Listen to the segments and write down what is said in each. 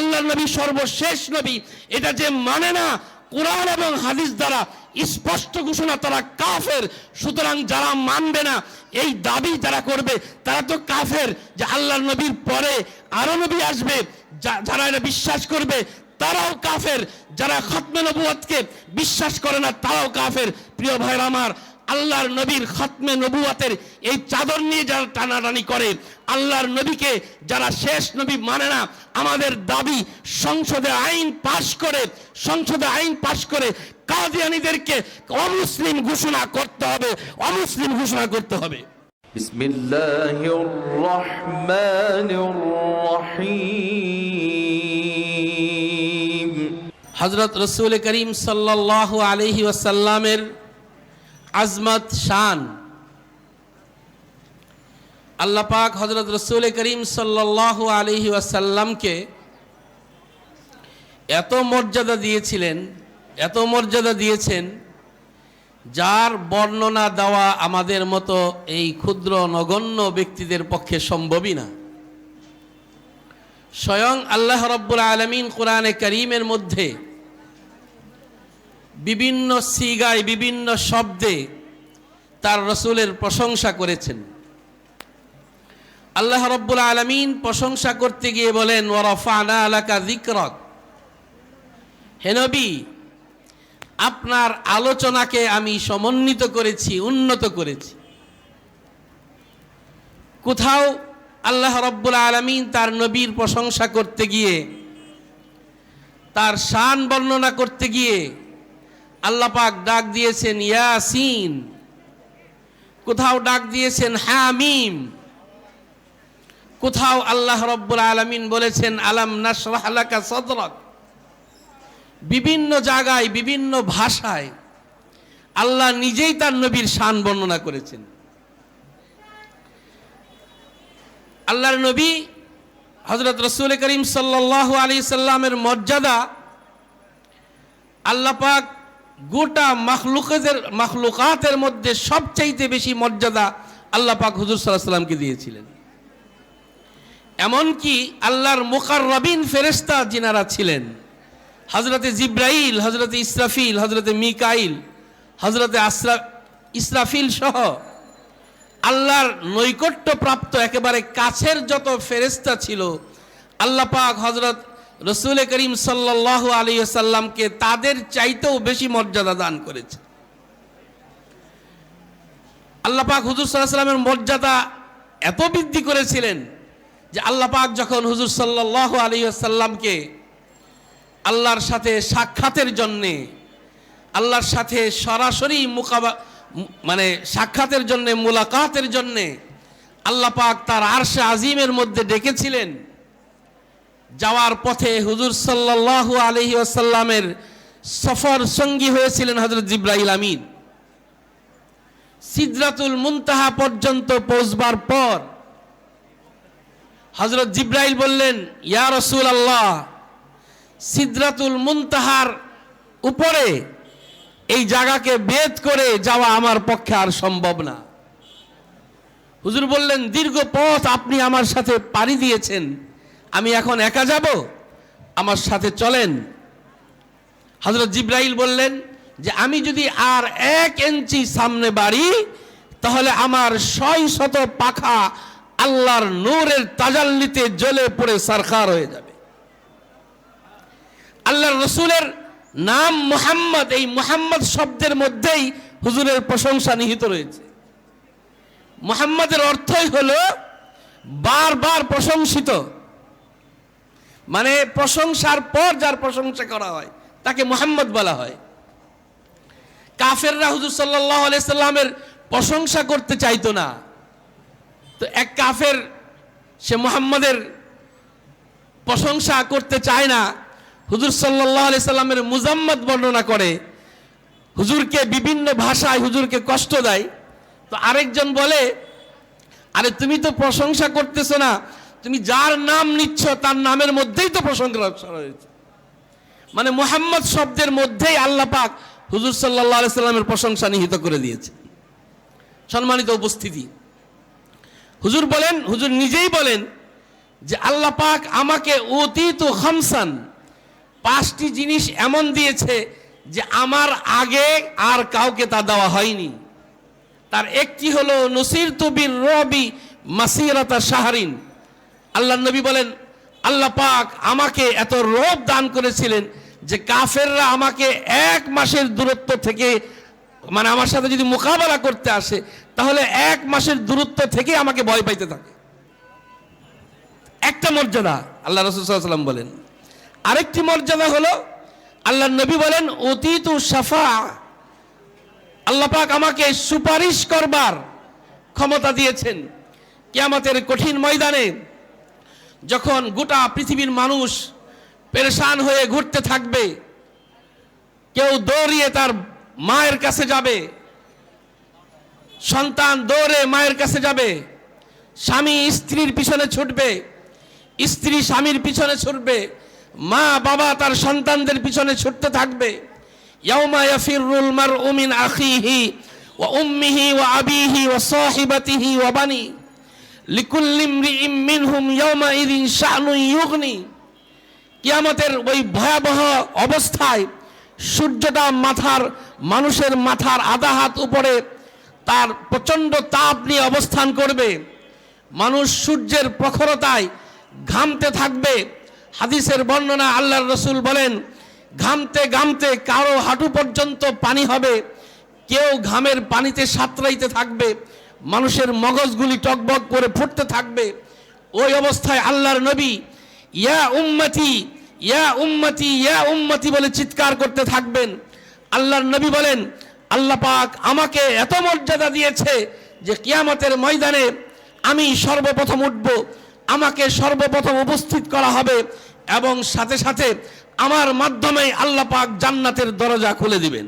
আল্লাহর নবী সর্বশেষ নবী, এটা যে মানে না, কোরআন এবং হাদিস দ্বারা স্পষ্ট ঘোষণা, তারা কাফের। সুতরাং যারা মানবে না, এই দাবি যারা করবে, তারা তো কাফের, যে আল্লাহর নবীর পরে আরো নবী আসবে। যারা এটা বিশ্বাস করবে তারাও কাফের, যারা খতমে নবুয়তকে বিশ্বাস করে না তারাও কাফের। প্রিয় ভাইরা আমার, আল্লাহর নবীর খতমে নবুয়তের এই চাদর নিয়ে যারা টানাটানি করে, আল্লাহর নবীকে যারা শেষ নবী মানে না, আমাদের দাবি সংসদে আইন পাশ করে কাদিয়ানীদেরকে অমুসলিম ঘোষণা করতে হবে, অমুসলিম ঘোষণা করতে হবে। বিসমিল্লাহির রহমানির রহিম। হযরত রাসূল করিম সাল্লাল্লাহু আলাইহি ওয়াসাল্লামের আজমত শান, আল্লাহ পাক হযরত রাসূল করিম সাল্লাল্লাহু আলাইহি ওয়াসাল্লামকে এত মর্যাদা দিয়েছেন, যার বর্ণনা দেওয়া আমাদের মতো এই ক্ষুদ্র নগণ্য ব্যক্তিদের পক্ষে সম্ভবই না। স্বয়ং আল্লাহ রাব্বুল আলামিন কোরআনে কারীমের মধ্যে বিভিন্ন সিগায়, বিভিন্ন শব্দে তার রাসূলের প্রশংসা করেছেন। আল্লাহ রাব্বুল আলামিন প্রশংসা করতে গিয়ে বলেন, ওয়া রাফা'না লাকা যিকরাক, হে নবী, আপনার আলোচনাকে আমি সমন্বিত করেছি, উন্নত করেছি। কোথাও আল্লাহ রাব্বুল আলামিন তার নবীর প্রশংসা করতে গিয়ে, তার শান বর্ণনা করতে গিয়ে আল্লাহ পাক ডাক দিয়েছেন ইয়াসিন, কোথাও ডাক দিয়েছেন হামিম, কোথাও আল্লাহ রাব্বুল আলামিন বলেছেন আলাম নাশরাহ লাকা সাদরাক। বিভিন্ন জায়গায়, বিভিন্ন ভাষায় আল্লাহ নিজেই তার নবীর শান বর্ণনা করেছেন। আল্লাহর নবী হযরত রাসূল করিম সাল্লাল্লাহু আলাইহি সাল্লামের মর্যাদা আল্লাহ পাক গোটা মাখলুকাতের মধ্যে সবচাইতে বেশি মর্যাদা আল্লাহ পাক হুজুর সাল্লাল্লাহু আলাইহি সাল্লামকে দিয়েছিলেন। এমনকি আল্লাহর মুকাররাবিন ফেরেশতা যিনারা ছিলেন, হযরতে জিব্রাইল, হযরতে ইসরাফিল, হযরতে মিকাইল, হযরতে ইসরাফিল সহ আল্লাহর নৈকট্য প্রাপ্ত একেবারে কাছের যত ফেরেশতা ছিল, আল্লাহ পাক হযরত রাসূল করিম সাল্লাল্লাহু আলাইহি ওয়াসাল্লামকে তাদের চাইতেও বেশি মর্যাদা দান করেছে। আল্লাহ পাক হুজুর সাল্লাল্লাহু আলাইহি ওয়াসাল্লামের মর্যাদা এত বৃদ্ধি করেছিলেন যে আল্লাহ পাক যখন হুজুর সাল্লাল্লাহু আলাইহি ওয়াসাল্লামকে আল্লাহর সাথে সাক্ষাতের জন্যে, আল্লাহর সাথে সরাসরি সাক্ষাতের জন্যে, মুলাকাতের জন্যে আল্লাহ পাক তার আরশে আজিমের মধ্যে ডেকেছিলেন। যাওয়ার পথে হুজুর সাল্লাল্লাহু আলাইহি ওয়াসাল্লামের সফর সঙ্গী হয়েছিলেন হযরত জিবরাইল আমিন। সিদরাতুল মুনতাহা পর্যন্ত পৌঁছবার পর হযরত জিবরাইল বললেন, ইয়া রাসূলুল্লাহ, সিদরাতুল মুনতাহার উপরে এই জায়গাকে বেদ করে যাওয়া আমার পক্ষে আর সম্ভব না। হুজুর বললেন, দীর্ঘ পথ আপনি আমার সাথে পাড়ি দিয়েছেন, আমি এখন একা যাব, আমার সাথে চলেন। হযরত জিবরাইল বললেন যে আমি যদি আর 1 ইঞ্চি সামনে বাড়ি, তাহলে আমার 600 পাখা আল্লাহর নূরের তাজাল্লিতে জ্বলে পড়ে সারখার হয়ে যাবে। আল্লাহর রাসূলের নাম মুহাম্মদ, এই মুহাম্মদ শব্দের মধ্যেই হুজুরের প্রশংসা নিহিত রয়েছে। মুহাম্মদের অর্থই হলো বারবার প্রশংসিত, মানে প্রশংসার পর যার প্রশংসা করা হয় তাকে মুহাম্মদ বলা হয়। কাফেররা হুজুর সাল্লাল্লাহু আলাইহি সাল্লামের প্রশংসা করতে চাইতো না, তো এক কাফের সে মুহাম্মদের প্রশংসা করতে চায় না, হুজুর সাল্লাল্লাহু আলাইহি সাল্লামের মুজাম্মদ বর্ণনা করে, হুজুরকে বিভিন্ন ভাষায় হুজুরকে কষ্ট দেয়। তো আরেকজন বলে, আরে তুমি তো প্রশংসা করতেছো না, তুমি যার নাম নিচ্ছ তার নামের মধ্যেই তো প্রশংসা রয়েছে। মানে মুহাম্মদ শব্দের মধ্যেই আল্লাহ পাক হুজুর সাল্লাল্লাহু আলাইহি সাল্লামের প্রশংসা নিহিত করে দিয়েছে। সম্মানিত উপস্থিতি, হুজুর নিজেই বলেন যে আল্লাহ পাক আমাকে উতিতু খামসান, 5টি জিনিস এমন দিয়েছে যে আমার আগে আর কাউকে তা দেওয়া হয়নি। তার একটি হলো নুসিরতু বির রবি মাসিরাতা শাহরিন। আল্লাহ নবী বলেন আল্লাহ পাক আমাকে এত রব দান করেছিলেন যে কাফেররা আমাকে 1 মাসের দূরত্ব থেকে, মানে আমার সাথে যদি মোকাবেলা করতে আসে তাহলে 1 মাসের দূরত্ব থেকে আমাকে ভয় পাইতে থাকে। একটা মর্যাদা আল্লাহ রাসূল সাল্লাল্লাহু আলাইহি ওয়াসাল্লাম বলেন। আরেকটি মর্যাদা হলো আল্লাহ নবী বলেন উতিতু শাফা, আল্লাহ পাক আমাকে সুপারিশ করবার ক্ষমতা দিয়েছেন। কিয়ামতের কঠিন ময়দানে যখন গোটা পৃথিবীর মানুষ পেরেশান হয়ে ঘুরতে থাকবে, কেউ দৌড়িয়ে তার মায়ের কাছে যাবে, সন্তান দৌড়ে মায়ের কাছে যাবে, স্বামী স্ত্রীর পিছনে ছুটবে, স্ত্রী স্বামীর পিছনে ছুটবে, মা বাবা তার সন্তানদের পিছনে ছুটতে থাকবে। ইয়াউমা ইয়াফিরুল মারউ মিন আখিহি ওয়া উম্মিহি ওয়া আবিহি ওয়া সাহিবাতিহি ওয়া বানি লিকুল্লি ইমরিইম মিনহুম ইয়াউমা ইযিন শা'নুন ইউগনি। কিয়ামতের ওই ভয়াবহ অবস্থায় সূর্যটা মানুষের মাথার আধা হাত উপরে তার প্রচণ্ড তাপ নিয়ে অবস্থান করবে। মানুষ সূর্যের প্রখরতায় ঘামতে থাকবে। হাদিসের বর্ণনা আল্লাহর রাসূল বলেন ঘামতে ঘামতে কারো হাঁটু পর্যন্ত পানি হবে, কেউ ঘামের পানিতে সাঁতরাইতে থাকবে, মানুষের মগজগুলি টকবক করে ফুটতে থাকবে। ওই অবস্থায় আল্লাহর নবী ইয়া উম্মতি ইয়া উম্মতি ইয়া উম্মতি বলে চিৎকার করতে থাকবেন। আল্লাহর নবী বলেন আল্লাহ পাক আমাকে এত মর্যাদা দিয়েছে যে কিয়ামতের ময়দানে আমি সর্বপ্রথম উঠব, আমাকে সর্বপ্রথম উপস্থিত করা হবে এবং সাথে সাথে আমার মাধ্যমে আল্লাহ পাক জান্নাতের দরজা খুলে দিবেন।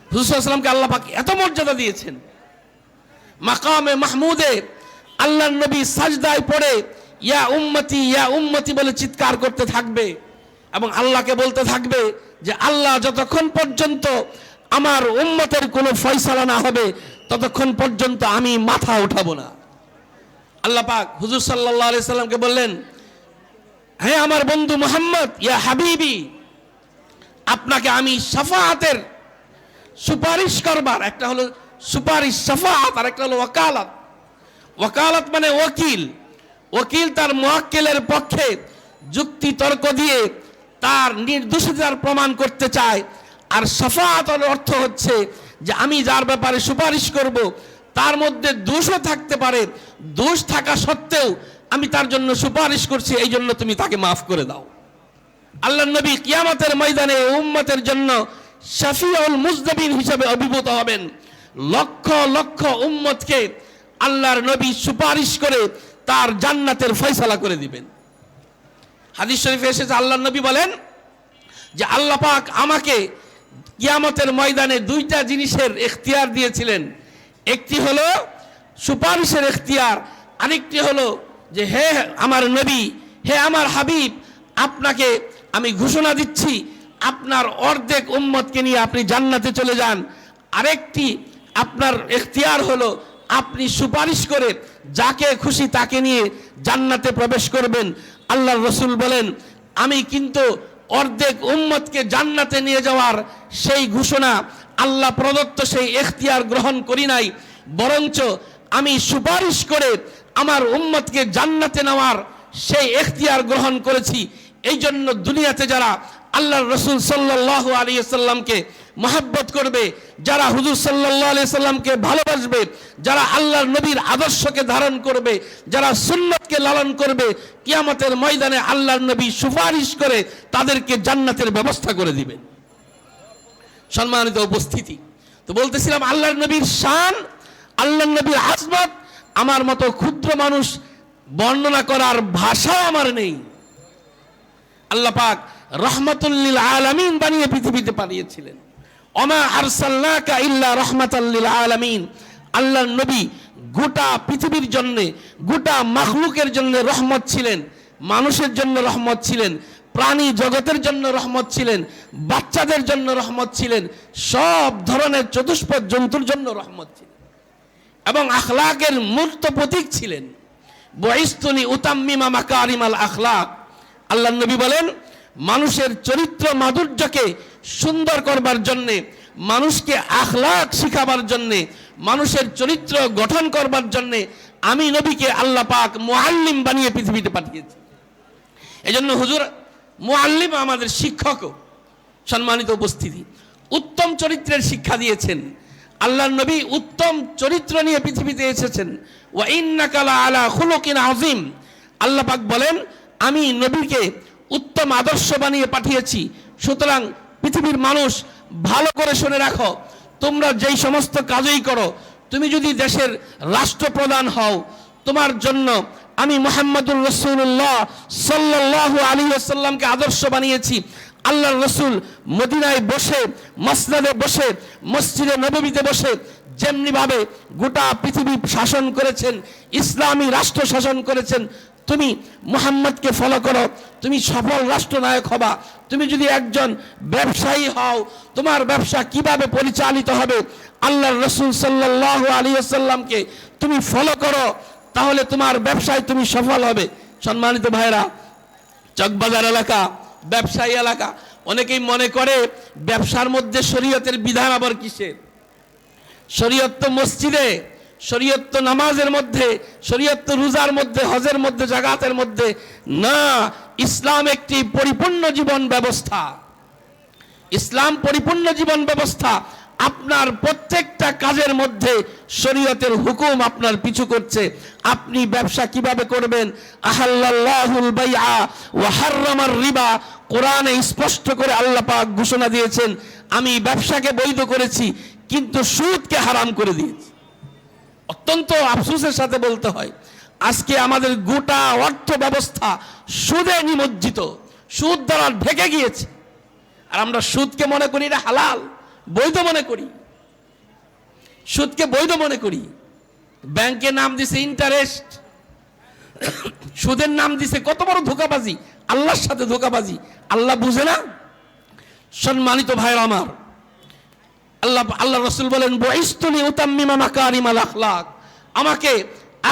হুজুর সাল্লাল্লাহু আলাইহি ওয়াসাল্লামকে আল্লাহ পাক এত মর্যাদা দিয়েছেন। মাকামে মাহমুদে আল্লাহর নবী সাজদায় পড়ে ইয়া উম্মতি বলে চিৎকার করতে থাকবে এবং আল্লাহকে বলতে থাকবে যে আল্লাহ যতক্ষণ পর্যন্ত আমার উম্মতের কোনো ফয়সালা না হবে ততক্ষণ পর্যন্ত আমি মাথা উঠাবো না। আল্লাহ পাক হুজুর সাল্লাল্লাহু আলাইহি সাল্লামকে বললেন হে আমার বন্ধু মুহাম্মদ, ইয়া হাবিবি, আপনাকে আমি শাফাআতের সুপারিশ করবার, একটা হলো সুপারিশ শাফাআত আর একটা হলো ওয়াকালাত। ওয়াকালাত মানে ওকিল, ওকিল তার মুয়াক্কিলের পক্ষে যুক্তি তর্ক দিয়ে তার নির্দোষিতার প্রমাণ করতে চায়। আর শাফাআতের অর্থ হচ্ছে যে আমি যার ব্যাপারে সুপারিশ করব তার মধ্যে দোষও থাকতে পারে, দোষ থাকা সত্ত্বেও আমি তার জন্য সুপারিশ করছি, এই জন্য তুমি তাকে মাফ করে দাও। আল্লাহর নবী কিয়ামতের ময়দানে উম্মতের জন্য শাফিউল মুজদাবিন হিসেবে অভিভূত হবেন। লক্ষ লক্ষ উম্মতকে আল্লাহর নবী সুপারিশ করে তার জান্নাতের ফয়সালা করে দিবেন। হাদিস শরীফে এসেছে আল্লাহর নবী বলেন যে আল্লাহ পাক আমাকে কিয়ামতের ময়দানে 2টা জিনিসের ইখতিয়ার দিয়েছিলেন। একটি হলো সুপারিশের ইখতিয়ার, আরেকটি হলো যে হে আমার নবী, হে আমার হাবিব, আপনাকে আমি ঘোষণা দিচ্ছি আপনার অর্ধেক উম্মতকে নিয়ে আপনি জান্নাতে চলে যান। আরেকটি আপনার ইখতিয়ার হলো আপনি সুপারিশ করে যাকে খুশি তাকে নিয়ে জান্নাতে প্রবেশ করবেন। আল্লাহর রাসূল বলেন আমি কিন্তু অর্ধেক উম্মতকে জান্নাতে নিয়ে যাওয়ার সেই ঘোষণা আল্লাহ প্রদত্ত সেই ইখতিয়ার গ্রহণ করি নাই, বরঞ্চ আমি সুপারিশ করে আমার উম্মতকে জান্নাতে নেওয়ার সেই ইখতিয়ার গ্রহণ করেছি। এই জন্য দুনিয়াতে যারা আল্লাহর রাসূল সাল্লাল্লাহু আলাইহি সাল্লামকে মহব্বত করবে, যারা হুজুর সাল্লাল্লাহু আলাইহি সাল্লামকে ভালোবাসবে, যারা আল্লাহর নবীর আদর্শকে ধারণ করবে, যারা সুন্নতকে লালন করবে, কিয়ামতের ময়দানে আল্লাহর নবী সুপারিশ করে তাদেরকে জান্নাতের ব্যবস্থা করে দিবেন। সম্মানিত উপস্থিতি, তো বলতেছিলাম আল্লাহর নবীর শান, আল্লাহর নবীর আজমত আমার মতো ক্ষুদ্র মানুষ বর্ণনা করার ভাষাও আমার নেই। আল্লাহ পাক রাহমাতুল লিল আলামিন বানিয়ে পৃথিবীতে পাঠিয়েছিলেন। ওমা আরসালনাকা ইল্লা রাহমাতাল লিল আলামিন। আল্লাহর নবী গোটা পৃথিবীর জন্য, গোটা মাখলুকের জন্য রহমত ছিলেন, মানুষের জন্য রহমত ছিলেন, প্রাণী জগতের জন্য রহমত ছিলেন, বাচ্চাদের জন্য রহমত ছিলেন, সব ধরনের চতুষ্পদ জন্তুর জন্য রহমত ছিলেন এবং আখলাকের মূর্ত প্রতীক ছিলেন। বুইসতুনি উতাম্মিমা মাকারিমাল আখলাক। আল্লাহর নবী বলেন, মানুষের চরিত্র মাধুর্যকে সুন্দর করবার জন্যে, মানুষকে আখলাক শিখাবার জন্যে, মানুষের চরিত্র গঠন করবার জন্যে আমি নবীকে আল্লাহ পাক মুআল্লিম বানিয়ে পৃথিবীতে পাঠিয়েছি। এজন্য হুজুর মুআল্লিম আমাদের শিক্ষকও। সম্মানিত উপস্থিতি, উত্তম চরিত্রের শিক্ষা দিয়েছেন। আল্লাহর নবী উত্তম চরিত্র নিয়ে পৃথিবীতে এসেছেন। ওয়া ইন্নাকা লাআলা খুলুকিন আযীম। আল্লাহ পাক বলেন, আমি নবীকে উত্তম আদর্শ বানিয়ে পাঠিয়েছি। সুতরাং পৃথিবীর মানুষ ভালো করে শুনে রাখো, তোমরা যেই সমস্ত কাজই করো, তুমি যদি দেশের রাষ্ট্রপ্রধান হও, তোমার জন্য আমি মুহাম্মদুর রাসূলুল্লাহ সাল্লাল্লাহু আলাইহি ওয়াসাল্লামকে আদর্শ বানিয়েছি। আল্লাহর রাসূল মদিনায় বসে, মসনদে বসে, মসজিদে নববীতে বসে যেমনিভাবে গোটা পৃথিবী শাসন করেছেন, ইসলামী রাষ্ট্র শাসন করেছেন, তুমি মুহাম্মদকে ফলো করো, তুমি সফল রাষ্ট্রনায়ক হবা। তুমি যদি একজন ব্যবসায়ী হও, তোমার ব্যবসা কিভাবে পরিচালিত হবে, আল্লাহর রাসূল সাল্লাল্লাহু আলাইহি ওয়াসাল্লামকে তুমি ফলো করো, তাহলে তোমার ব্যবসায় তুমি সফল হবে। সম্মানিত ভাইরা, চকবাজার এলাকা, ব্যবসায়ী এলাকা, অনেকেই মনে করে ব্যবসার মধ্যে শরীয়তের বিধান আবার কিসের? শরীয়ত তো মসজিদে, শরীয়ত তো নামাজের মধ্যে, শরীয়ত তো রোজার মধ্যে, হজের মধ্যে, জাকাতের মধ্যে। না, ইসলাম একটি পরিপূর্ণ জীবন ব্যবস্থা। ইসলাম পরিপূর্ণ জীবন ব্যবস্থা। আপনার প্রত্যেকটা কাজের মধ্যে শরীয়তের হুকুম আপনার পিছু করছে। আপনি ব্যবসা কিভাবে করবেন? আহাল্লাল্লাহুল বাইআ ওয়া হাররামার রিবা। কোরআনে স্পষ্ট করে আল্লাহ পাক ঘোষণা দিয়েছেন, আমি ব্যবসাকে বৈধ করেছি কিন্তু সুদকে হারাম করে দিয়েছি। অত্যন্ত আফসোসের সাথে বলতে হয়, আজকে আমাদের গোটা অর্থ ব্যবস্থা সুদে নিমজ্জিত, সুদ দ্বারা ঢেকে গিয়েছে। আর আমরা সুদকে মনে করি এটা হালাল, বৈধ মনে করি, সুদকে বৈধ মনে করি। ব্যাংকের নাম দিছে ইন্টারেস্ট, সুদের নাম দিছে কত বড় ধোঁকাবাজি, আল্লাহর সাথে ধোঁকাবাজি। আল্লাহ বুঝে না? সম্মানিত ভাইরা আমার, আল্লাহ রাসূল বলেন, বুইসতুনি উতাম্মিমা মাকারিমাল আখলাক। আমাকে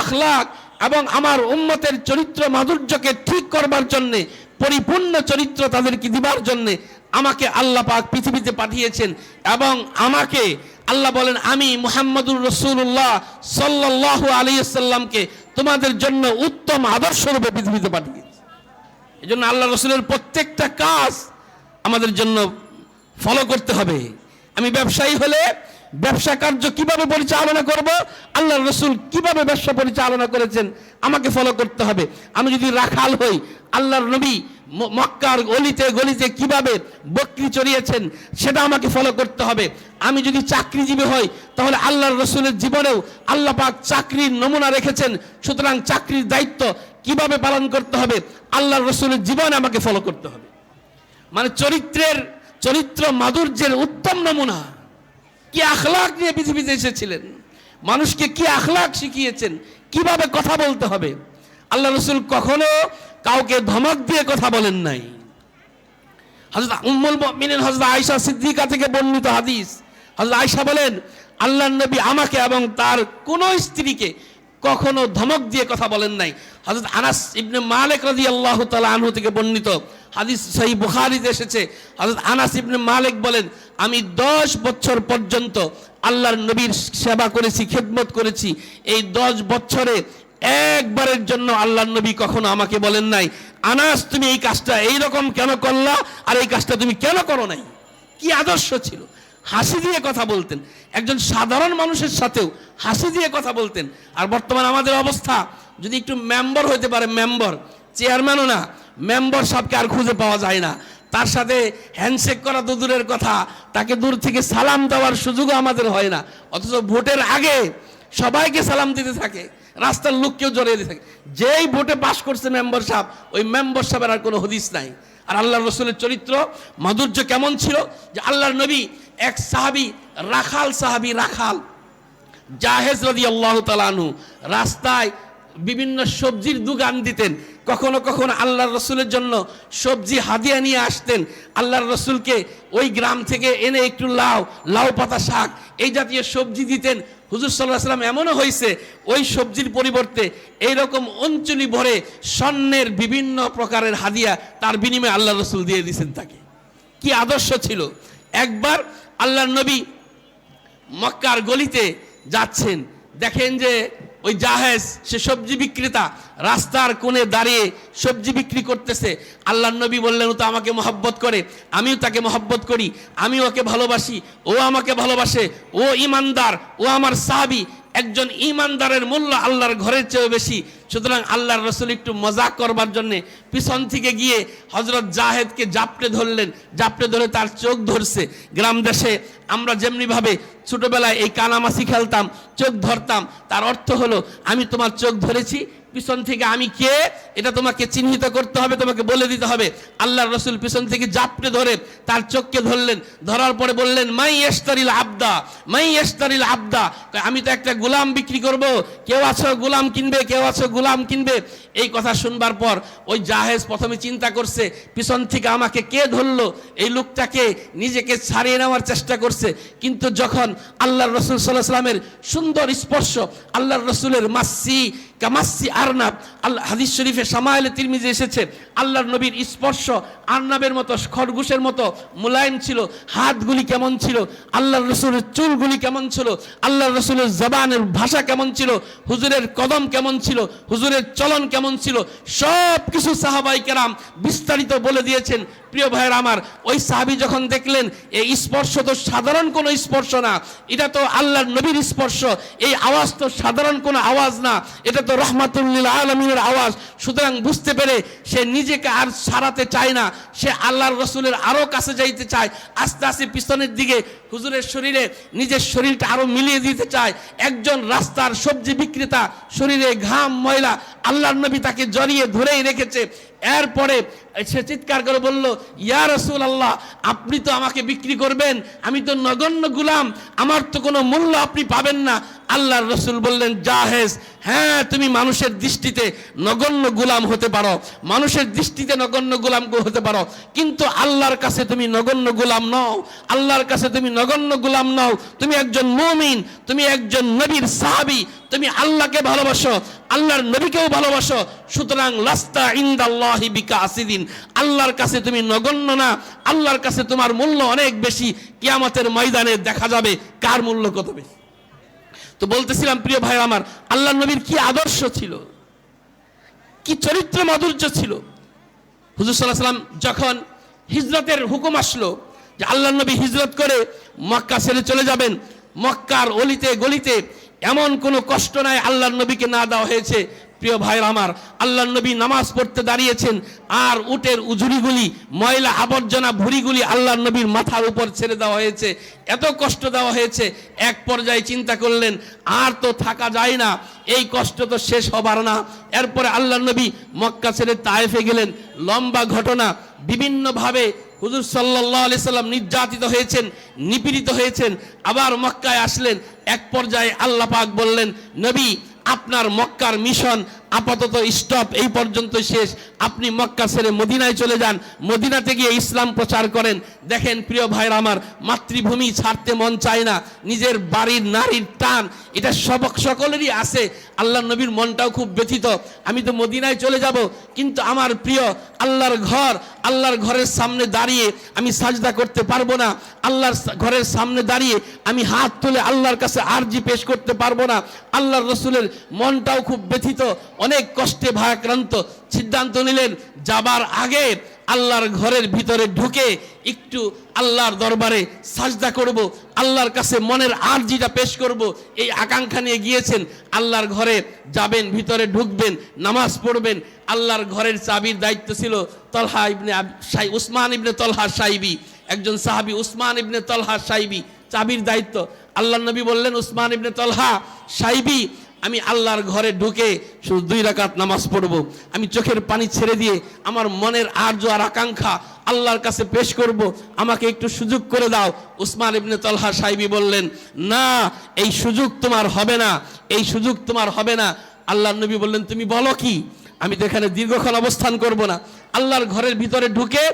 আখলাক এবং আমার উম্মতের চরিত্র মাধুর্যকে ঠিক করবার জন্যে, পরিপূর্ণ চরিত্র তাদেরকে দিবার জন্যে আমাকে আল্লাহ পাক পৃথিবীতে পাঠিয়েছেন। এবং আমাকে আল্লাহ বলেন, আমি মুহাম্মদুর রাসূলুল্লাহ সাল্লাল্লাহু আলাইহি ওয়াসাল্লামকে তোমাদের জন্য উত্তম আদর্শ রূপে পৃথিবীতে পাঠিয়েছি। এজন্য আল্লাহ রাসূলের প্রত্যেকটা কাজ আমাদের জন্য ফলো করতে হবে। আমি ব্যবসায়ী হলে ব্যবসা কার্য কিভাবে পরিচালনা করব, আল্লাহর রাসূল কিভাবে ব্যবসা পরিচালনা করেছেন আমাকে ফলো করতে হবে। আমি যদি রাখাল হই, আল্লাহর নবী মক্কার গলিতে গলিতে কিভাবে বকরি চড়িয়েছেন সেটা আমাকে ফলো করতে হবে। আমি যদি চাকরিজীবী হই, তাহলে আল্লাহর রাসূলের জীবনেও আল্লাহ পাক চাকরির নমুনা রেখেছেন। সুতরাং চাকরির দায়িত্ব কিভাবে পালন করতে হবে, আল্লাহর রাসূলের জীবনে আমাকে ফলো করতে হবে। মানে চরিত্র মাধুর্যের উত্তম নমুনা। কি আখলাক নিয়ে পৃথিবীতে এসেছিলেন, মানুষকে কি আখলাক শিখিয়েছেন, কিভাবে কথা বলতে হবে। আল্লাহ রাসূল কখনো কাউকে ধমক দিয়ে কথা বলেন নাই। হযরত উম্মুল মুমিনিন হযরত আয়েশা সিদ্দিকা থেকে বর্ণিত হাদিস, হযরত আয়েশা বলেন, আল্লাহর নবী আমাকে এবং তার কোন স্ত্রীকে কখনো ধমক দিয়ে কথা বলেন নাই। হযরত আনাস ইবনে মালিক রাদিয়াল্লাহু তাআলা আনহু থেকে বর্ণিত হাদিস সহিহ বুখারীতে এসেছে। হযরত আনাস ইবনে মালিক বলেন, আমি 10 বছর পর্যন্ত আল্লাহর নবীর সেবা করেছি, খেদমত করেছি। এই 10 বছরে একবারের জন্য আল্লাহর নবী কখনো আমাকে বলেন নাই, আনাস তুমি এই কাজটা এইরকম কেন করলা, আর এই কাজটা তুমি কেন করো নাই। কি আদর্শ ছিল! হাসি দিয়ে কথা বলতেন, একজন সাধারণ মানুষের সাথেও হাসি দিয়ে কথা বলতেন। আর বর্তমান আমাদের অবস্থা, যদি একটু মেম্বার হইতে পারে, মেম্বার, চেয়ারম্যানও না, মেম্বার সাহেবকে আর খুঁজে পাওয়া যায় না। তার সাথে হ্যান্ডশেক করা তো দূরের কথা, তাকে দূর থেকে সালাম দেওয়ার সুযোগও আমাদের হয় না। অথচ ভোটের আগে সবাইকে সালাম দিতে থাকে, রাস্তার লোককেও জড়িয়ে দিতে থাকে। যেই ভোটে পাশ করছে মেম্বার সাহেব, ওই মেম্বার সাহেবের আর কোনো হদিস নাই। আর আল্লাহর রাসূলের চরিত্র মাধুর্য কেমন ছিল, যে আল্লাহর নবী এক সাহাবী, রাখাল জাহেজ রাদিয়াল্লাহু তাআলা আনহু, রাস্তায় বিভিন্ন সবজির দোকান দিতেন। কখনো কখনো আল্লাহর রসুলের জন্য সবজি হাদিয়া নিয়ে আসতেন। আল্লাহর রসুলকে ওই গ্রাম থেকে এনে একটু লাউ পাতা শাক এই জাতীয় সবজি দিতেন। হুজুর সাল্লাল্লাহু আলাইহি ওয়াসাল্লাম এমনও হয়েছে ওই সবজির পরিবর্তে এইরকম অঞ্চলি ভরে স্বর্ণের বিভিন্ন প্রকারের হাদিয়া তার বিনিময়ে আল্লাহ রসুল দিয়ে দিয়েছেন তাকে। কি আদর্শ ছিল! একবার আল্লাহর নবী মক্কার গলিতে যাচ্ছেন, দেখেন যে ওই জাহেজ সে সবজি বিক্রেতা রাস্তার কোণে দাঁড়িয়ে সবজি বিক্রি করতেছে। আল্লাহর নবী বললেন, ও তো আমাকে মহব্বত করে, আমিও তাকে মহব্বত করি, আমি ওকে ভালোবাসি, ও আমাকে ভালোবাসে, ও ইমানদার, ও আমার সাহাবী। একজন ইমানদারের মূল্য আল্লাহর ঘরের চেয়েও বেশি। সুতরাং আল্লাহর রসুল একটু মজাক করবার জন্যে পিছন থেকে গিয়ে হজরত জাহেদকে জাপটে ধরলেন। জাপটে ধরে তার চোখ ধরছে। গ্রাম দেশে আমরা যেমনিভাবে ছোটবেলায় এই কানামাছি খেলতাম, চোখ ধরতাম, তার অর্থ হলো আমি তোমার চোখ ধরেছি, পিছন থেকে আমি কে এটা তোমাকে চিহ্নিত করতে হবে, তোমাকে বলে দিতে হবে। আল্লাহর রসুল পিছন থেকে জাপটে ধরে তার চোখকে ধরলেন। ধরার পরে বললেন, মাই ইশতারিল আবদা, মাই ইশতারিল আবদা, আমি তো একটা গোলাম বিক্রি করব, কেউ আছো গোলাম কিনবে, কেউ আছো গোলাম কিনবে। এই কথা শুনবার পর ওই জাহেজ প্রথমে চিন্তা করছে, পিছন থেকে আমাকে কে ধরলো, এই লোকটাকে নিজেকে ছাড়িয়ে নেওয়ার চেষ্টা করছে। কিন্তু যখন আল্লাহর রসুল সাল্লাল্লাহু আলাইহি ওয়াসাল্লামের সুন্দর স্পর্শ, আল্লাহর রসুলের মাসি কামাসি আরনাব, আল্লাহ হাদিস শরীফে শামাইলে তিরমিজি এসেছে, আল্লাহর নবীর স্পর্শ আরনাবের মতো খরগোশের মতো মুলায়েম ছিল। হাতগুলি কেমন ছিল, আল্লাহর রসুলের চুলগুলি কেমন ছিল, আল্লাহর রসুলের জবানের ভাষা কেমন ছিল, হুজুরের কদম কেমন ছিল, হুজুরের চলন কেমন ছিল, সব কিছু সাহাবায়ে কেরাম বিস্তারিত বলে দিয়েছেন। প্রিয় ভাইয়ের আমার, ওই সাহাবী যখন দেখলেন এই স্পর্শ তো সাধারণ কোনো স্পর্শ না, এটা তো আল্লাহর নবীর স্পর্শ, এই আওয়াজ তো সাধারণ কোনো আওয়াজ না, এটা তো রহমাতুল লিল আলামিনের আওয়াজ। সুতরাং বুঝতে পেরে সে নিজেকে আর ছাড়াতে চায় না, সে আল্লাহর রসুলের আরো কাছে যাইতে চায়। আস্তে আস্তে পিছনের দিকে হুজুরের শরীরে নিজের শরীরটা আরো মিলিয়ে দিতে চায়। একজন রাস্তার সবজি বিক্রেতা, শরীরে ঘাম ময়লা, আল্লাহর নবী তাকে জড়িয়ে ধরেই রেখেছে। এরপরে সে চিৎকার করে বলল, ইয়া রাসূলুল্লাহ, আপনি তো আমাকে বিক্রি করবেন, আমি তো নগণ্য গোলাম, আমার তো কোনো মূল্য আপনি পাবেন না। আল্লাহর রসুল বললেন, জাহেজ, হ্যাঁ তুমি মানুষের দৃষ্টিতে নগণ্য গোলাম হতে পারো, মানুষের দৃষ্টিতে নগণ্য গোলাম হতে পারো, কিন্তু আল্লাহর কাছে তুমি নগণ্য গোলাম নও, আল্লাহর কাছে তুমি নগণ্য গোলাম নও। তুমি একজন মুমিন, তুমি একজন নবীর সাহাবী, তুমি আল্লাহকে ভালোবাসো, আল্লাহর নবীকেও ভালোবাসো। সুতরাং লাস্তা ইনদাল্লাহি বিকাসিদিন, আল্লাহর কাছে তুমি নগণ্য না, আল্লাহর কাছে তোমার মূল্য অনেক বেশি। কিয়ামতের ময়দানে দেখা যাবে কার মূল্য কত বেশি। তো বলতেছিলাম প্রিয় ভাই আমার, আল্লাহর নবীর কি আদর্শ ছিল, কি চরিত্র মাধুর্য ছিল। হুজুর সাল্লাল্লাহু আলাইহি ওয়াসাল্লাম যখন হিজরতের হুকুম আসলো যে আল্লাহর নবী হিজরত করে মক্কা ছেড়ে চলে যাবেন, মক্কার অলিতে গলিতে এমন কোনো কষ্ট নাই আল্লাহর নবীকে না দেওয়া হয়েছে। প্রিয় ভাইরা আমার, আল্লাহর নবী নামাজ পড়তে দাঁড়িয়েছেন আর উটের উজুরিগুলি, ময়লা আবর্জনা ভুঁড়িগুলি আল্লাহর নবীর মাথার উপর ছেড়ে দেওয়া হয়েছে। এত কষ্ট দেওয়া হয়েছে, এক পর্যায়ে চিন্তা করলেন আর তো থাকা যায় না, এই কষ্ট তো শেষ হবার না। এরপরে আল্লাহর নবী মক্কা ছেড়ে তায়েফে গেলেন। লম্বা ঘটনা, বিভিন্নভাবে হুজুর সাল্লাল্লাহু আলাইহি সাল্লাম নির্যাতিত হয়েছেন, নিপীড়িত হয়েছেন, আবার মক্কায় আসলেন। এক পর্যায়ে আল্লাহ পাক বললেন, নবী আপনার মক্কার মিশন আপাতত স্টপ, এই পর্যন্ত শেষ, আপনি মক্কা ছেড়ে মদিনায় চলে যান, মদিনাতে গিয়ে ইসলাম প্রচার করেন। দেখেন প্রিয় ভাইরা আমার, মাতৃভূমি ছাড়তে মন চায় না, নিজের বাড়ির নারীর টান, এটা সকলেরই আছে। আল্লাহ নবীর মনটাও খুব ব্যথিত, আমি তো মদিনায় চলে যাব, কিন্তু আমার প্রিয় আল্লাহর ঘর, আল্লাহর ঘরের সামনে দাঁড়িয়ে আমি সাজদা করতে পারবো না, আল্লাহর ঘরের সামনে দাঁড়িয়ে আমি হাত তুলে আল্লাহর কাছে আরজি পেশ করতে পারবো না। আল্লাহর রসুলের মনটাও খুব ব্যথিত, অনেক কষ্টে ভারাক্রান্ত। সিদ্ধান্ত নিলেন যাবার আগে আল্লাহর ঘরের ভিতরে ঢুকে একটু আল্লাহর দরবারে সাজদা করব, আল্লাহর কাছে মনের আরজিটা পেশ করব, এই আকাঙ্ক্ষা নিয়ে গিয়েছেন। আল্লাহর ঘরে যাবেন, ভিতরে ঢুকবেন, নামাজ পড়বেন। আল্লাহর ঘরের চাবির দায়িত্ব ছিল উসমান ইবনে তলহা সাইবি, একজন সাহাবী উসমান ইবনে তলহা সাইবি, চাবির দায়িত্ব। আল্লাহর নবী বললেন, উসমান ইবনে তলহা সাইবি, আমি আল্লাহর ঘরে ঢুকে শুধু 2 রাকাত নামাজ পড়ব, আমি চোখের পানি ছেড়ে দিয়ে আমার মনের আরজ আর আকাঙ্ক্ষা আল্লাহর কাছে পেশ করব, আমাকে একটু সুযোগ করে দাও। উসমান ইবনে তলহা সাইবি বললেন, না, এই সুযোগ তোমার হবে না, এই সুযোগ তোমার হবে না। আল্লাহর নবী বললেন, তুমি বলো কি? আমি তো এখানে দীর্ঘক্ষণ অবস্থান করব না। আল্লাহর ঘরের ভিতরে ঢুকে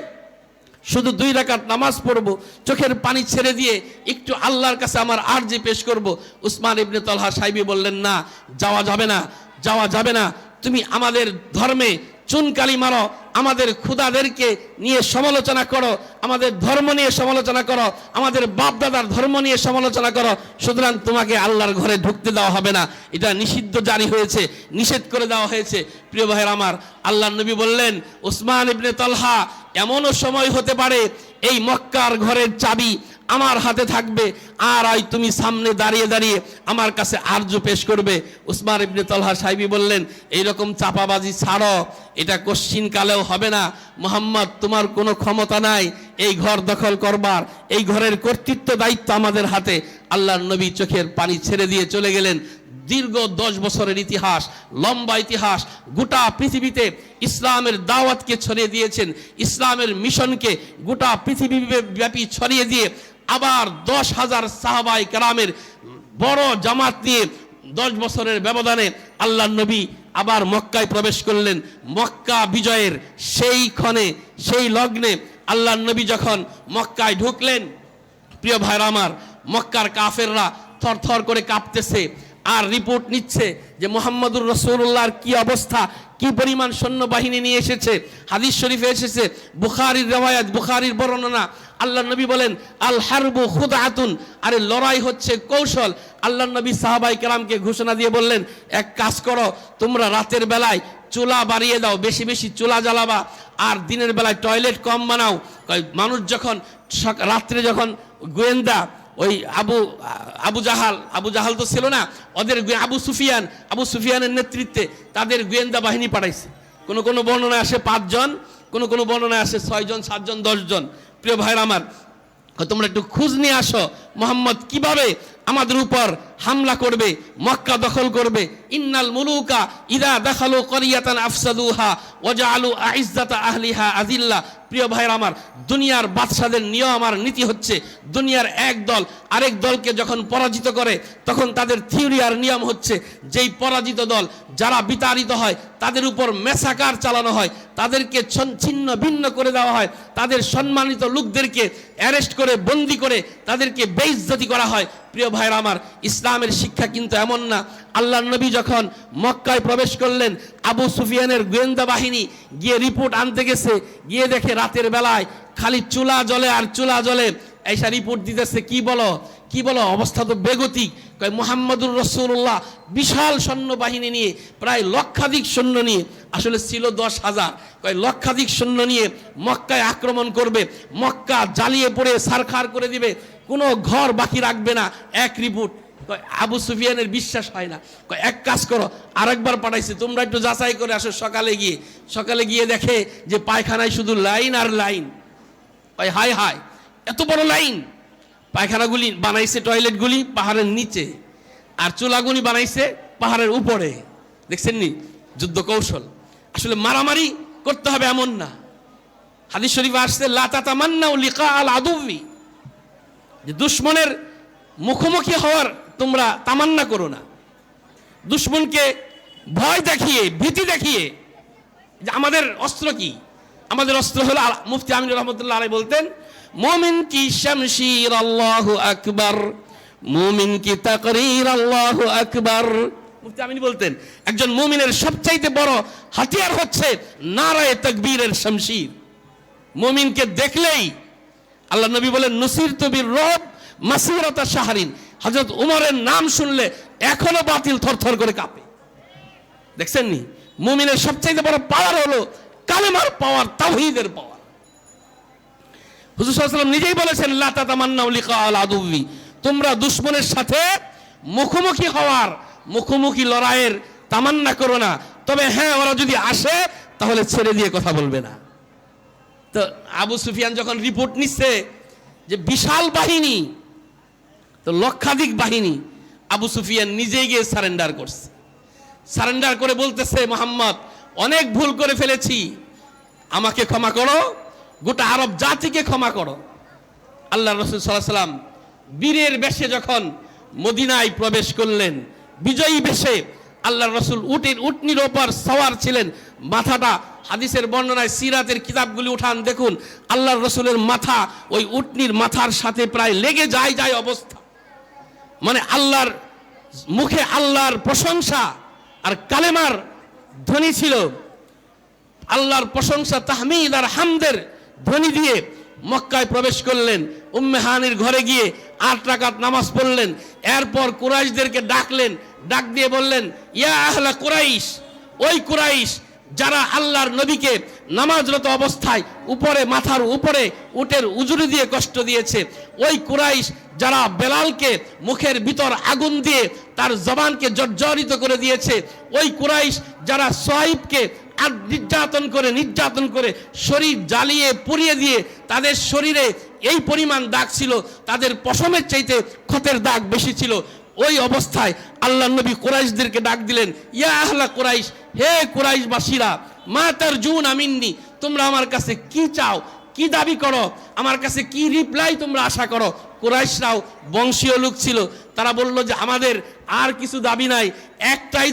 শুধু 2 রাকাত নামাজ পড়ব, চোখের পানি ছেড়ে দিয়ে একটু আল্লাহর কাছে আমার আরজি পেশ করব। উসমান ইবনে তালহা সাহেবী বললেন, না, যাওয়া যাবে না, যাওয়া যাবে না। তুমি আমাদের ধর্মে চুনকালি মারো, আমাদের খুদাদেরকে নিয়ে সমালোচনা করো, আমাদের ধর্ম নিয়ে সমালোচনা করো, আমাদের বাপ দাদার ধর্ম নিয়ে সমালোচনা করো, সুতরাং তোমাকে আল্লাহর ঘরে ঢুকতে দেওয়া হবে না। এটা নিষিদ্ধ জারি হয়েছে, নিষেধ করে দেওয়া হয়েছে। প্রিয় ভাইয়ের আমার, আল্লাহর নবী বললেন, উসমান ইবনে তালহা, এমনও সময় হতে পারে এই মক্কার ঘরের চাবি আমার হাতে থাকবে, আর তুমি সামনে দাঁড়িয়ে দাঁড়িয়ে আমার কাছে আরজু পেশ করবে। উসমান ইবনে তালহা সাহেবী বললেন, এইরকম চাপাবাজি ছাড়ো, এটা কোশ্চিন কালেও হবে না। মুহাম্মদ, তোমার কোনো ক্ষমতা নাই এই ঘর দখল করবার, এই ঘরের কর্তৃত্ব দায়িত্ব আমাদের হাতে। আল্লাহর নবী চোখের পানি ছেড়ে দিয়ে চলে গেলেন। দীর্ঘ 10 বছরের ইতিহাস, লম্বা ইতিহাস, গোটা পৃথিবীতে ইসলামের দাওয়াতকে ছড়িয়ে দিয়েছেন, ইসলামের মিশনকে গোটা পৃথিবী ব্যাপী ছড়িয়ে দিয়ে আবার 10,000 সাহাবায়ে কেরামের বড় জামাত নিয়ে 10 বছরের ব্যবধানে আল্লাহর নবী আবার মক্কায় প্রবেশ করলেন। মক্কা বিজয়ের সেই ক্ষণে, সেই লগ্নে আল্লাহর নবী যখন মক্কায় ঢুকলেন, প্রিয় ভাইরা আমার, মক্কার কাফেররা থরথর করে কাঁপতেছে আর রিপোর্ট নিচ্ছে যে মুহাম্মদুর রাসূলুল্লাহর কি অবস্থা, কি পরিমাণ সৈন্যবাহিনী নিয়ে এসেছে। হাদিস শরীফে এসেছে, বুখারীর রিওয়ায়াত, বুখারীর বর্ণনা, আল্লাহর নবী বলেন, আল হারবু খুদআতুন, আরে লড়াই হচ্ছে কৌশল। আল্লাহর নবী সাহাবায়ে কেরামকে ঘোষণা দিয়ে বললেন, এক কাজ করো, তোমরা রাতের বেলায় চুলা বাড়িয়ে দাও, বেশি বেশি চুলা জ্বালাবা, আর দিনের বেলায় টয়লেট কম বানাও। মানুষ যখন রাত্রে যখন গোয়েন্দা ওই আবু জাহাল তো ছিল না, ওদের আবু সুফিয়ানের নেতৃত্বে তাদের গোয়েন্দা বাহিনী পাঠাইছে। কোন কোন বর্ণনায় আসে 5 জন, কোন কোন বর্ণনায় আসে 6 জন, 7 জন, 10 জন। প্রিয় ভাইরা আমার, তোমরা একটু খোঁজ নিয়ে আসো মুহাম্মদ কিভাবে আমাদের উপর হামলা করবে, মক্কা দখল করবে। ইন্নাল মুলুকা ইদা দাখালু ক্বরিয়াতান আফসাদুহা ওয়া জাআলু আইজ্জাতা আহলিহা আযিল্লা। প্রিয় ভাইরা আমার, দুনিয়ার বাদশাদের নিয়ম আর নীতি হচ্ছে, দুনিয়ার এক দল আরেক দলকে যখন পরাজিত করে তখন তাদের থিওরি আর নিয়ম হচ্ছে, যেই পরাজিত দল যারা বিতাড়িত হয় তাদের উপর মেসাকার চালানো হয়, তাদেরকে ছিন্ন ভিন্ন করে দেওয়া হয়, তাদের সম্মানিত লোকদেরকে অ্যারেস্ট করে বন্দি করে তাদেরকে বেইজ্জতি করা হয়। প্রিয় ভাইরা আমার, ইসলামের শিক্ষা কিন্তু এমন না। আল্লাহর নবী যখন মক্কায় প্রবেশ করলেন, আবু সুফিয়ানের গোয়েন্দা বাহিনী গিয়ে রিপোর্ট আনতে গেছে, গিয়ে দেখে রাতের বেলায় খালি চুলা জ্বলে আর চুলা জ্বলে। এইসা রিপোর্ট দিতেছে, কি বলো, অবস্থা তো বেগতিক। কয় মুহাম্মদুর রাসূলুল্লাহ বিশাল সৈন্যবাহিনী নিয়ে, প্রায় লক্ষাধিক সৈন্য নিয়ে, আসলে ছিল 10,000, কয় লক্ষাধিক সৈন্য নিয়ে মক্কায় আক্রমণ করবে, মক্কা জ্বালিয়ে পড়ে ছারখার করে দিবে, কোনো ঘর বাকি রাখবে না। এক রিপোর্ট। আবু সুফিয়ানের বিশ্বাস হয় না। এক কাজ করো, আরেকবার পাঠাইছে, তোমরা একটু যাচাই করে আসো। সকালে গিয়ে দেখে যে পায়খানায় শুধু লাইন আর লাইন। হায় হায়, এত বড় লাইন! পায়খানাগুলি বানাইছে, টয়লেটগুলি পাহাড়ের নিচে, আর চুলাগুলি বানাইছে পাহাড়ের উপরে। দেখছেন নি যুদ্ধ কৌশল? আসলে মারামারি করতে হবে এমন না। হাদিস শরীফে আসছে, লা তাতামান্নাউ লিকা আল আদুবি, যে দুশমনের মুখোমুখি হওয়ার তোমরা তামান্না করো না। দুশমনকে ভয় দেখিয়ে, ভীতি দেখিয়ে, যে আমাদের অস্ত্র কি? আমাদের অস্ত্র হলো, মুফতি আমিনুর রহমতুল্লাহ আলাইহি বলতেন, মুমিন কি শামশির আল্লাহু আকবার, মুমিন কি তাকরীর আল্লাহু আকবার। মুফতি আমিন বলতেন, একজন মুমিনের সবচাইতে বড় হাতিয়ার হচ্ছে নারায়ে তাকবীরের শামশির। মুমিনকে দেখলেই আল্লাহ নবী বলেন, নুসিরতু বির-রুব মাসিরাতা শাহরিন। হযরত উমরের নাম শুনলে এখনো বাতিল থরথর করে কাঁপে। দেখছেন নি, মুমিনের সবচাইতে বড় পাওয়ার হলো কালেমার পাওয়ার, তাওহীদের পাওয়ার। হুজুর সাল্লাল্লাহু আলাইহি ওয়াসাল্লাম নিজেই বলেছেন, লা তাতামান্নাউ লিকা আল আদুবি, তোমরা দুশমনের সাথে মুখোমুখি হওয়ার, মুখোমুখি লড়াইয়ের তামান্না করো না। তবে হ্যাঁ, ওরা যদি আসে তাহলে ছেড়ে দিয়ে কথা বলবে না। তো আবু সুফিয়ান যখন রিপোর্ট নিচ্ছে যে বিশাল বাহিনী, তো লক্ষাধিক বাহিনী, আবু সুফিয়ান নিজেই গিয়ে সারেন্ডার করছে। সারেন্ডার করে বলতেছে, মুহাম্মদ, অনেক ভুল করে ফেলেছি, আমাকে ক্ষমা করো, গোটা আরব জাতিকে ক্ষমা করো। আল্লাহ রাসূল সাল্লাল্লাহু আলাইহি ওয়াসাল্লাম বীরের বেশে যখন মদিনায় প্রবেশ করলেন, বিজয়ী বেশে, আল্লাহ রাসূল উটনির ওপর সওয়ার ছিলেন, মাথাটা হাদিসের বর্ণনায় সিরাতের কিতাবগুলি উঠান, দেখুন আল্লাহর রসুলের মাথা ওই উটনির মাথার সাথে প্রায় লেগে যায় অবস্থা। মানে আল্লাহর মুখে আল্লাহর প্রশংসা আর কালেমার ধ্বনি ছিল, আল্লাহর প্রশংসা তাহমিদ আর হামদের ধ্বনি দিয়ে মক্কায় প্রবেশ করলেন। উম্মে হানির ঘরে গিয়ে 8 রাকাত নামাজ পড়লেন। এরপর কুরাইশদেরকে ডাকলেন, ডাক দিয়ে বললেন, ইয়া আহলা কুরাইশ, ওই কুরাইশ যারা আল্লাহর নবীকে নামাজরত অবস্থায় উপরে মাথার উপরে উটের উজুরি দিয়ে কষ্ট দিয়েছে, ওই কুরাইশ যারা বেলালকে মুখের ভিতর আগুন দিয়ে তার জবানকে জর্জরিত করে দিয়েছে, ওই কুরাইশ যারা সোহাইবকে আর নির্যাতন করে শরীর জ্বালিয়ে পুড়িয়ে দিয়ে তাদের শরীরে এই পরিমাণ দাগ ছিল, তাদের পশমের চাইতে ক্ষতের দাগ বেশি ছিল, ওই অবস্থায় আল্লাহ নবী কুরাইশদেরকে ডাক দিলেন, ইয়া আহলা কুরাইশ, হে কুরাইশবাসীরা, মা তারজুন মিন্নি, তোমরা আমার কাছে কি চাও, কি দাবি করো, আমার কাছে কি রিপ্লাই তোমরা আশা করো। কুরাইশরাও বংশীয় লোক ছিল, তারা বলল যে আমাদের আর কিছু দাবি নাই, একটাই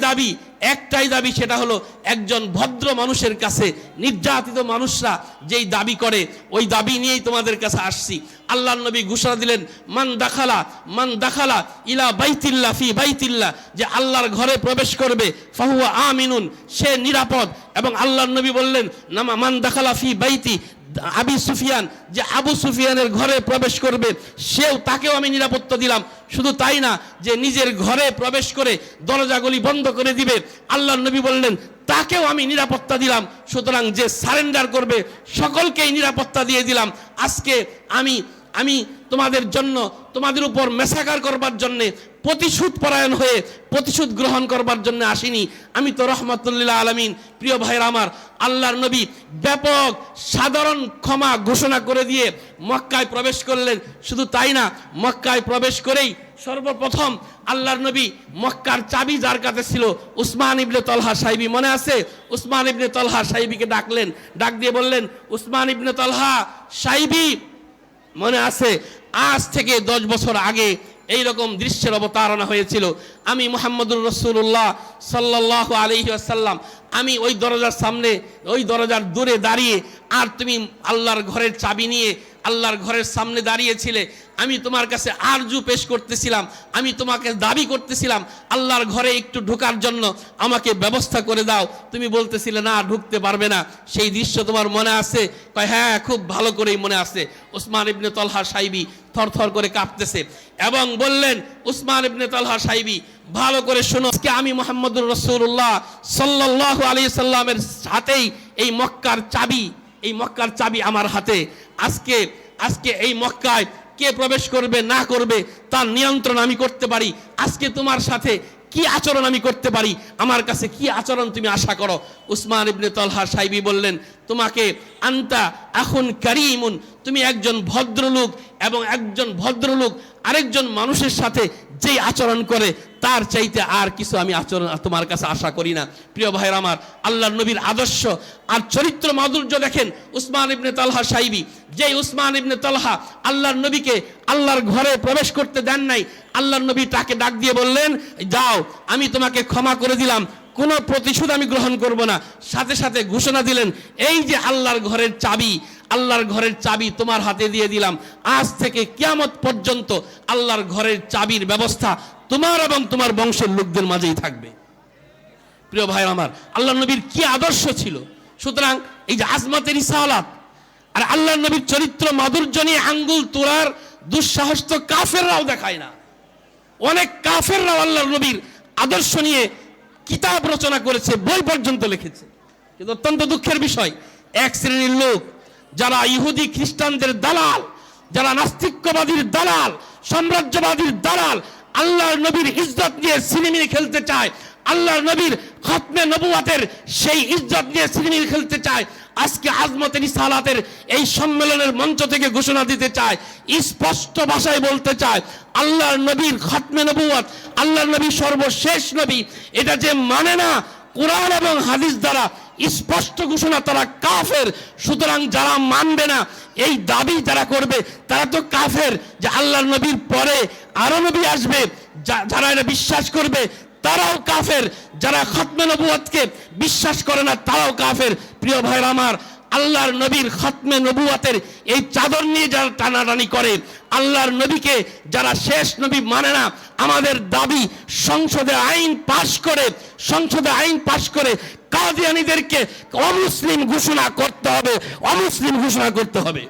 দাবি, সেটা হলো একজন ভদ্র মানুষের কাছে নির্যাতিত মানুষরা যেই দাবি করে ওই দাবি নিয়েই তোমাদের কাছে আসছি। আল্লাহর নবী ঘোষণা দিলেন, মান দাখালা ইলা বাইতিল্লাহ ফি বাইতিল্লাহ, যে আল্লাহর ঘরে প্রবেশ করবে ফাহুয়া আমিনুন, সে নিরাপদ। এবং আল্লাহর নবী বললেন, মান দাখালা ফি বাইতি আবি সুফিয়ান, যে আবু সুফিয়ানের ঘরে প্রবেশ করবে তাকেও আমি নিরাপত্তা দিলাম। শুধু তাই না, যে নিজের ঘরে প্রবেশ করে দরজাগুলি বন্ধ করে দিবে, আল্লাহর নবী বললেন তাকেও আমি নিরাপত্তা দিলাম। সুতরাং যে সারেন্ডার করবে সকলকেই নিরাপত্তা দিয়ে দিলাম। আজকে আমি তোমাদের জন্য, তোমাদের উপর মেসাকার করবার জন্যে, প্রতিশোধ পরায়ণ হয়ে প্রতিশোধ গ্রহণ করবার জন্য আসিনি, আমি তো রহমাতুল্লিল আলামিন। প্রিয় ভাইরা আমার, আল্লাহর নবী ব্যাপক সাধারণ ক্ষমা ঘোষণা করে দিয়ে মক্কায় প্রবেশ করলেন। শুধু তাই না, মক্কায় প্রবেশ করেই সর্বপ্রথম আল্লাহর নবী মক্কার চাবি যার কাছে ছিল, উসমান ইবনে তলহা সাহিবী, মনে আছে? উসমান ইবনে তলহা সাহিবীকে ডাকলেন, ডাক দিয়ে বললেন, উসমান ইবনে তলহা সাহিবী, মনে আছে আজ থেকে 10 বছর আগে এইরকম দৃশ্যের অবতারণা হয়েছিল। আমি মুহাম্মদুর রাসূলুল্লাহ সাল্লাল্লাহু আলাইহি ওয়াসাল্লাম, আমি ওই দরজার সামনে, ওই দরজার দূরে দাঁড়িয়ে, আর তুমি আল্লাহর ঘরের চাবি নিয়ে আল্লাহর ঘরের সামনে দাঁড়িয়েছিলে। আমি তোমার কাছে আরজু পেশ করতেছিলাম, আমি তোমাকে দাবি করতেছিলাম আল্লাহর ঘরে একটু ঢোকার জন্য আমাকে ব্যবস্থা করে দাও। তুমি বলতেছিলে না, ঢুকতে পারবে না। সেই দৃশ্য তোমার মনে আছে? কয় হ্যাঁ, খুব ভালো করেই মনে আছে। উসমান ইবনে তলহা সাহিবী থরথর করে কাঁপতেছে এবং বললেন, উসমান ইবনে তলহা সাহিবী, ভালো করে শোনো, আজকে আমি মুহাম্মদুর রাসূলুল্লাহ সাল্লাল্লাহু আলাইহি সাল্লামের হাতেই এই মক্কার চাবি আমার হাতে। আজকে এই মক্কায় কে প্রবেশ করবে না করবে তার নিয়ন্ত্রণ আমি করতে পারি। আজকে তোমার সাথে কি আচরণ আমি করতে পারি, আমার কাছে কি আচরণ তুমি আশা করো। উসমান ইবনে তলহা সাহিবী বললেন, তোমাকে আনতা আখুন কারীমুন, তুমি একজন ভদ্রলোক, এবং একজন ভদ্রলোক আরেকজন মানুষের সাথে যেই আচরণ করে তার চাইতে আর কিছু আমি আচরণ তোমার কাছে আশা করি না। প্রিয় ভাইরা আমার, আল্লাহর নবীর আদর্শ আর চরিত্র মাধুর্য দেখেন উসমান ইবনে তলহা সাহিবী। যেই উসমান ইবনে তলহা আল্লাহর নবীকে আল্লাহর ঘরে প্রবেশ করতে দেন নাই, আল্লাহর নবী তাকে ডাক দিয়ে বললেন, যাও, আমি তোমাকে ক্ষমা করে দিলাম, কোনো প্রতিশোধ আমি গ্রহণ করব না। সাথে সাথে ঘোষণা দিলেন, এই যে আল্লাহর ঘরের চাবি তোমার হাতে দিয়ে দিলাম, আজ থেকে কিয়ামত পর্যন্ত আল্লাহর ঘরের চাবির ব্যবস্থা তোমার এবং তোমার বংশের লোকদের মাঝেই থাকবে। প্রিয় ভাই আমার, আল্লাহর নবীর কি আদর্শ ছিল! সুতরাং এই যে আজমাতের রিসালাত আর আল্লাহর নবীর চরিত্র মাধুর্য নিয়ে আঙ্গুল তোলার দুঃসাহস তো কাফেররাও দেখায় না। অনেক কাফেররাও আল্লাহর নবীর আদর্শ নিয়ে কিতাব রচনা করেছে, বই পর্যন্ত লিখেছে। কিন্তু অত্যন্ত দুঃখের বিষয়, এক শ্রেণীর লোক যারা ইহুদি খ্রিস্টানদের দালাল, যারা নাস্তিক্যবাদীর দালাল, সাম্রাজ্যবাদীর দালাল, আল্লাহর নবীর ইজ্জত নিয়ে সিনেমিনি খেলতে চায়, আল্লাহর নবীর খতমে নবুয়াতের সেই ইজ্জত নিয়ে সিনেমিনি খেলতে চায়। আজকে আজমতে রিসালাতের এই সম্মেলনের মঞ্চ থেকে ঘোষণা দিতে চায়, স্পষ্ট ভাষায় বলতে চায়, আল্লাহর নবীর খতমে নবুয়াত, আল্লাহর নবী সর্বশেষ নবী, এটা যে মানে না, কোরআন এবং হাদিস দ্বারা স্পষ্ট ঘোষণা, তারা কাফের। সুতরাং যারা মানবে না, এই দাবি যারা করবে, তারা তো কাফের। যে আল্লাহর নবীর পরে আরো নবী আসবে, যারা এটা বিশ্বাস করবে তারাও কাফের, যারা খতমে নবুয়তকে বিশ্বাস করে না তারাও কাফের। প্রিয় ভাইরা আমার, আল্লাহর নবীর খতমে নবুয়তের এই চাদর নিয়ে যারা টানাটানি করে, আল্লাহর নবীকে যারা শেষ নবী মানে না, আমাদের দাবি সংসদে আইন পাশ করে কাদিয়ানীদেরকে অমুসলিম ঘোষণা করতে হবে, অমুসলিম ঘোষণা করতে হবে।